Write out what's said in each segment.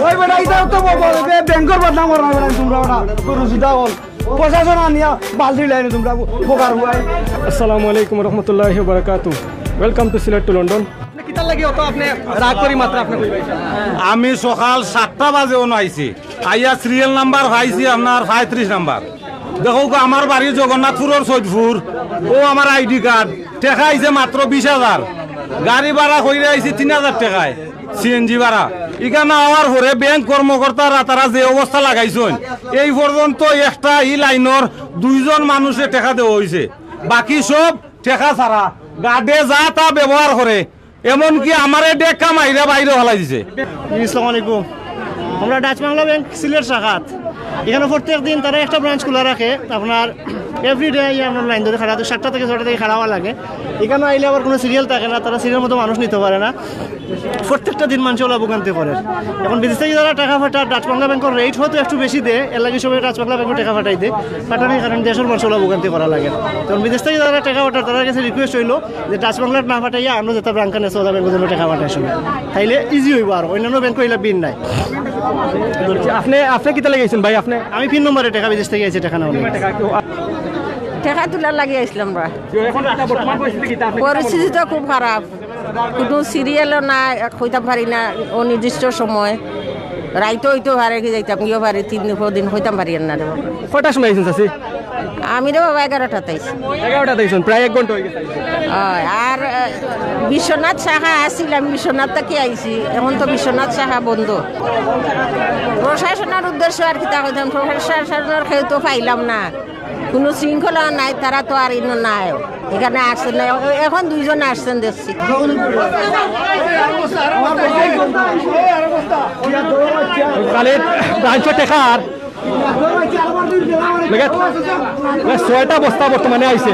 ওই বেটা এটা তো ব্যাংকের বদনাম করা বেটা তোমরা ওটা রুজুদা বল প্রশাসন আনিয়া বালতি লাইনে তোমরা বোকার হুয়াই। আসসালামু আলাইকুম রহমতুল্লাহি ওয়া বারাকাতুহু। Welcome to Sylhet to London. কিতা লাগি অত আপনি রাগ করি মাত্র আপনি কই পাইছেন? আমি সকাল 7টা বাজে আইছি, আইয়া সিরিয়াল নাম্বার পাইছি আপনার 35 নাম্বার। দেখো আমার বাড়ি জগন্নাথপুরের সৈদপুর, ও আমার আইডি কার্ড টেকা আইছে মাত্র 20,000, গাড়ি ভাড়া কইরে আইছি 3,000 টাকায় সিএনজি ভাড়া। এখানে আওয়ার পরে ব্যাংক কর্মকর্তারা তারা যে অবস্থা লাগাইছেন এই পর্যন্ত একটা ই লাইনের 2 জন মানুষে টেকা দেওয়া হয়েছে, বাকি সব টেকা ছাড়া গাড়ে যা তা ব্যবহার করে, এমনকি আমারে ডেকা মাইরা বাইরে হলাই দিছে। আসসালামু আলাইকুম। আমরা ডাচ বাংলা ব্যাংক সিলেট শাখাত এখানে প্রত্যেক দিন তারা একটা ব্রাঞ্চ খোলা রাখে। আপনার এভরিডে আপনার লাইন ধরে খাড়া 7টা থেকে 6টা থেকে খাড়া হওয়া লাগে। এখানে আইলে আবার কোনো সিরিয়াল থাকে না, তারা সিরিয়াল মতো মানুষ নিতে পারে না। প্রত্যেকটা দিন মানুষ ওলা ভোগান্তি করে। এখন বিদেশ থেকে যারা টাকা ফাটা ডাচ বাংলা ব্যাংকের রেট হয়তো একটু বেশি দেয়, এর লাগে সবাই ডাচ বাংলা ব্যাংকে টাকা ফাটাই দেয়, ফাটানোর কারণে দেশের মানুষ ওলা ভোগান্তি করা লাগে। তখন বিদেশ থেকে যারা টাকা ফাটার তাদের কাছে রিকোয়েস্ট হইলো যে ডাচ বাংলার না ফাটাইয়া আমরা যেটা ব্যাংক নেছে ওলা ব্যাংকের জন্য টাকা ফাটাই শুনে, তাইলে ইজি হইব। আর অন্যান্য ব্যাংক হইলে বিন নাই। আপনি কিতা লাগাইছেন ভাই? আপনি আমি 3 নম্বরে টাকা বিদেশ থেকে আইছি, টাকা না হলে টাকা তোলা লাগিয়ে আসলাম। পরিস্থিতি তো খুব খারাপ, কোনো সিরিয়ালও না, হইতাম পারি না অনির্দিষ্ট সময়, রাইতো হইতেও পারে কি যাইতাম গিয়েও পারি, 3 দিন হইতাম পারি না। কয়টার সময় আইছেন চাচি? আমি রে বাবা 11টাতে আইছি। 11টাতে আইছেন, প্রায় 1 ঘন্টা হয়ে গেছে। আর বিশ্বনাথ শাখা আসছিলাম, বিশ্বনাথ থেকে আইছি, এখন তো বিশ্বনাথ শাখা বন্ধ। প্রশাসনের উদ্দেশ্য আর কিতা কইতাম, প্রশাসনের কেউ তো পাইলাম না, কোনো শৃঙ্খলা নাই, তারা তো আর ইনো নাই, এখানে আসছেন না। এখন 2 জন আসছেন দেখছি। ব্রাঞ্চের টাকা আর 6টা বস্তা বর্তমানে আইছে।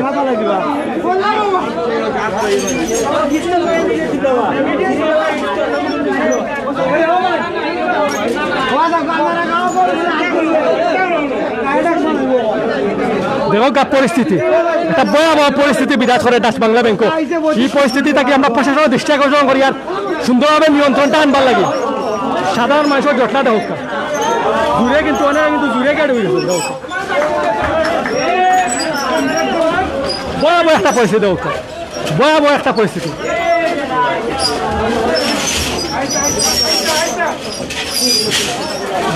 দেখো পরিস্থিতি, একটা ভয়াবহ পরিস্থিতি বিরাজ করে ডাচ বাংলা ব্যাংক। এই পরিস্থিতি তাকে আমরা প্রশাসনের দৃষ্টি আকর্ষণ করি আর সুন্দরভাবে নিয়ন্ত্রণটা আনবার লাগে। সাধারণ মানুষের জটলাটা হোক দূরে, কিন্তু অনেক কিন্তু দূরে গাড়ি হয়ে গেছে। ভয়াবহ একটা পরিস্থিতি হোক, ভয়াবহ একটা পরিস্থিতি।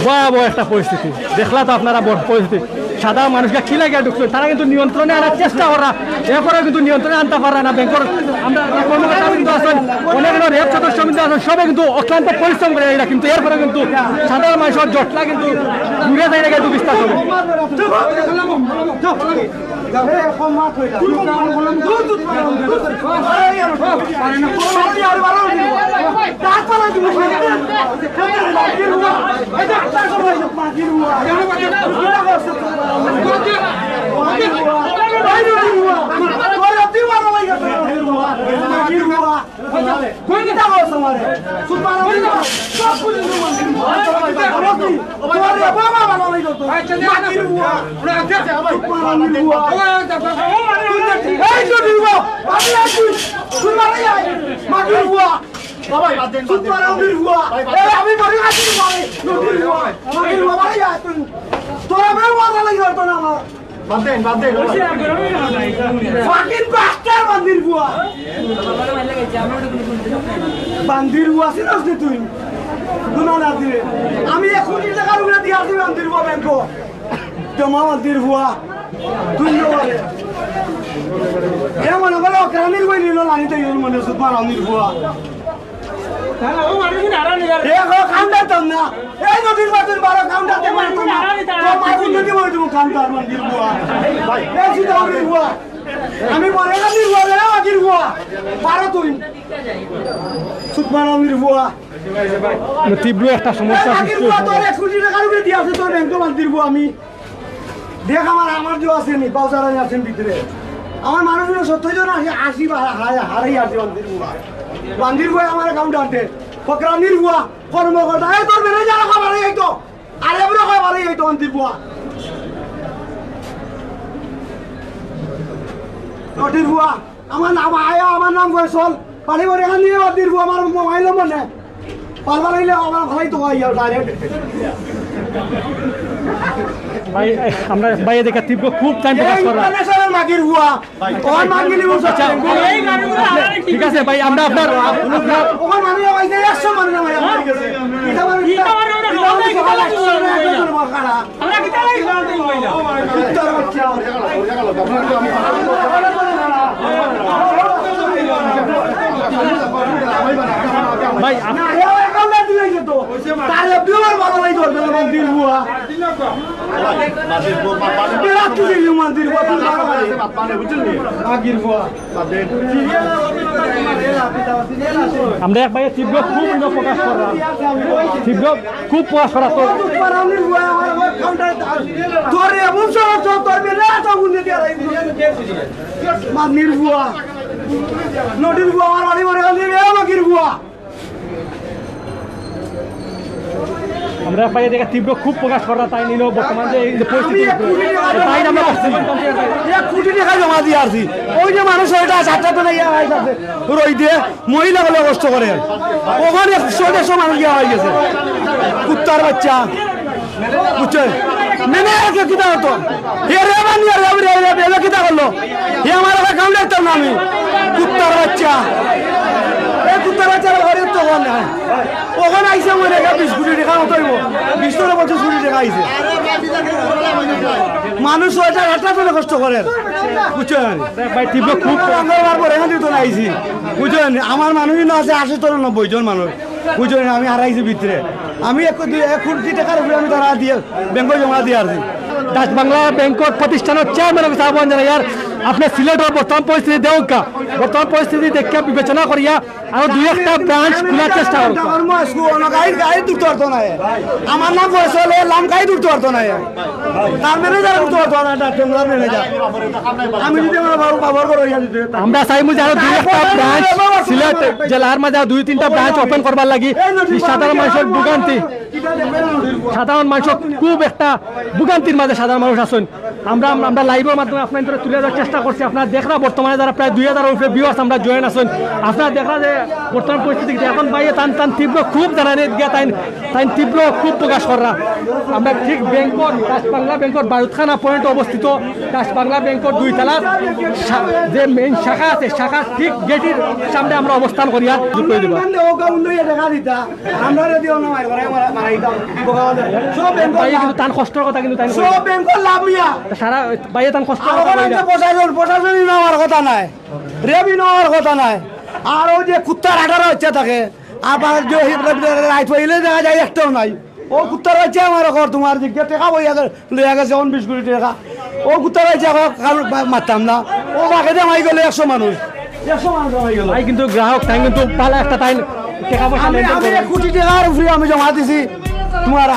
ভয়াবহ একটা পরিস্থিতি দেখলা তো আপনারা। বড় পরিস্থিতি, সাধারণ মানুষকে কি লাগে ঢুকছে, তারা কিন্তু নিয়ন্ত্রণে আনার চেষ্টা করা, এরপরেও কিন্তু নিয়ন্ত্রণে আনতে পারে না। ব্যাংকের আমরা কর্মকর্তা কিন্তু আছেন, অনেক রেপ সদস্য কিন্তু আছেন, সবাই কিন্তু অক্লান্ত পরিশ্রম করে এরা, কিন্তু এরপরে কিন্তু সাধারণ মানুষের জটলা কিন্তু দূরে যাই না, কিন্তু বিস্তার হবে। আমি 1 কোটি টাকার উপরে দিয়ে আসি বান্দির বুয়া ব্যাংক জমা বান্দির বুয়া তুই মনে করো গ্রামীণ বই নিল লানিতে মনে সুতমার আমির বুয়া কাউন্টার তো না, এই নদীর বাতুর 12 কাউন্টার দেবো যদি বই তুমি কাউন্টার বান্দির বুয়া বুয়া আমি মনে গান্ধীর বুয়া রে আগির বুয়া 12 তুই সুতমার আমির বুয়া তীব্র একটা সমস্যা সৃষ্টি হয়েছে। তোর 1 কোটি টাকার উপরে দিয়ে আছে তোর ব্যাংকে বান্দির বুয়া। আমি দেখ আমার যে আসেনি বাউসারানি আছেন ভিতরে, আমার মানুষগুলো 70 জন আসে, 80 হারাই আসে বান্দির বুয়া। বান্দির বুয়া আমার কাউন্টারে ফকরানির বুয়া কর্মকর্তা এই তোর ম্যানেজার খাবার যাইতো, আরে বড় খাবার যাইতো বান্দির বুয়া। নটির বুয়া আমার নাম আয়া আমার নাম ফয়সল পানি ভরে এখান দিয়ে বাদ দিব আমার মোবাইল নম্বর নেই পারবার হইলে আমার ভালাই তো আইয়া ডাইরেক্ট ভাই আমরা ভাই দেখা তীব্র খুব টাইম প্রকাশ করা ইন্টারন্যাশনাল মাগির হুয়া ওর মাগিলি বলছে ঠিক আছে ভাই আমরা আপনার ওখানে মানুষ আইছে 100 মানুষ আমার আমার গেছে এটা মানে আমরা কিটা লাগি উত্তর বাচ্চা ভাই না এও একাউন্টে দিয়ে যেত তারে বিমার ভালো নাই ধরবে মন্দির হুয়া বিরাট কিছু মন্দির হুয়া মাগির হুয়া আমরা এক ভাই তীব্র খুব প্রকাশ করা তীব্র খুব প্রকাশ করা তো তোর এমন সহজ তোর বেলা তো গুনে দিয়ে মাগির হুয়া নদীর হুয়া আমার বাড়ি মরে গেল মাগির হুয়া আমরা ভাই দেখা তীব্র খুব প্রকাশ করা তাই নিল বর্তমান যে এই যে পরিস্থিতি তাই আমরা করছি 1 কোটি টাকা জমা দিয়ে আসি ওই যে মানুষ ওইটা 7টা তো নাই আইতাছে রই দিয়ে মহিলা গুলো কষ্ট করে ওখানে 100 মানুষ গিয়া হয়ে গেছে কুত্তার বাচ্চা বুঝছে মেনে আছে কিটা হতো হে রে বানি রে কিটা করলো হে আমার অ্যাকাউন্ট একটা নামি কুত্তার বাচ্চা এই কুত্তার বাচ্চার ঘরে তো কোন নাই ওখানে আইসে মনে রেখা 20 কোটি টাকা মতো হইব 20 থেকে 25 কোটি টাকা আইছে মানুষ ওইটা একটা তো কষ্ট করে বুঝছেন ভাই তীব্র খুব আমার পরে এখান থেকে তো আইছি বুঝছেন আমার মানুষই না আছে 80 থেকে 90 জন মানুষ বুঝছেন আমি হারাইছি ভিতরে আমি 1 কোটি টাকার উপরে আমি তারা দিয়ে ব্যাংকে জমা দিয়ে আসছি ডাচ বাংলা ব্যাংকের প্রতিষ্ঠানের চেয়ারম্যান আহ্বান জানাই আর আপনি সিলেটের বর্তমান পরিস্থিতি দেউকা বর্তমান পরিস্থিতি দেখে বিবেচনা করিয়া আরো 2-1টা ব্রাঞ্চ খোলার চেষ্টা করুন গাড়ি দুটো অর্থ নাই আমার নাম ফয়সল এলাম গাড়ি দুটো অর্থ নাই তার ম্যানেজার দুটো অর্থ নাই ডাক্তার ম্যানেজার আমি যদি আমার ব্যবহার করে আমরা চাইমু যে আরো 2-1টা ব্রাঞ্চ সিলেট জেলার মাঝে 2-3টা ব্রাঞ্চ ওপেন করবার লাগি সাধারণ মানুষের খুব একটা ভোগান্তির মাঝে সাধারণ মানুষ আছেন আমরা লাইভের মাধ্যমে আপনাদের তুলে ধরার চেষ্টা করছি আপনারা দেখরা বর্তমানে যারা প্রায় 2000 উপরে ভিউয়ার্স আমরা জয়েন আছেন আপনারা দেখরা যে বর্তমান পরিস্থিতি এখন বাইরে টান তীব্র খুব জানানি গিয়া তাই তীব্র খুব প্রকাশ করা আমরা ঠিক ব্যাংকর ডাচ বাংলা ব্যাংকর বারুদখানা পয়েন্ট অবস্থিত ডাচ বাংলা ব্যাংকর 2 তলা যে মেইন শাখা আছে শাখা ঠিক গেটের সামনে আমরা অবস্থান করি আর করে দেব ভাই কিন্তু তান কষ্টের কথা কিন্তু তাই সব ব্যাংকের লাভ মিয়া সারা বাইরে তান কষ্ট প্রশাসনই নেওয়ার কথা নাই রেবি নেওয়ার কথা নাই আর ওই যে কুত্তার 18 হচ্ছে থাকে আবার যে রাইট হইলে দেখা যায় একটাও নাই ও কুত্তার বাচ্চা আমার ঘর তোমার দিকে টাকা বইয়া লইয়া গেছে 20 কোটি টাকা ও কুত্তার বাচ্চা মারতাম না ও বাকি মাই গেলে 100 মানুষ মাই গেল ভাই কিন্তু গ্রাহক তাই কিন্তু ভালো একটা টাকা পয়সা আমি 1 কোটি টাকার উপরে আমি জমা দিছি তোমার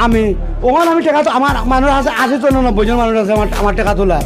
আমি ওখানে আমি টাকা তো আমার মানুষ আছে 80 থেকে 90 জন মানুষ আছে আমার টাকা তোলা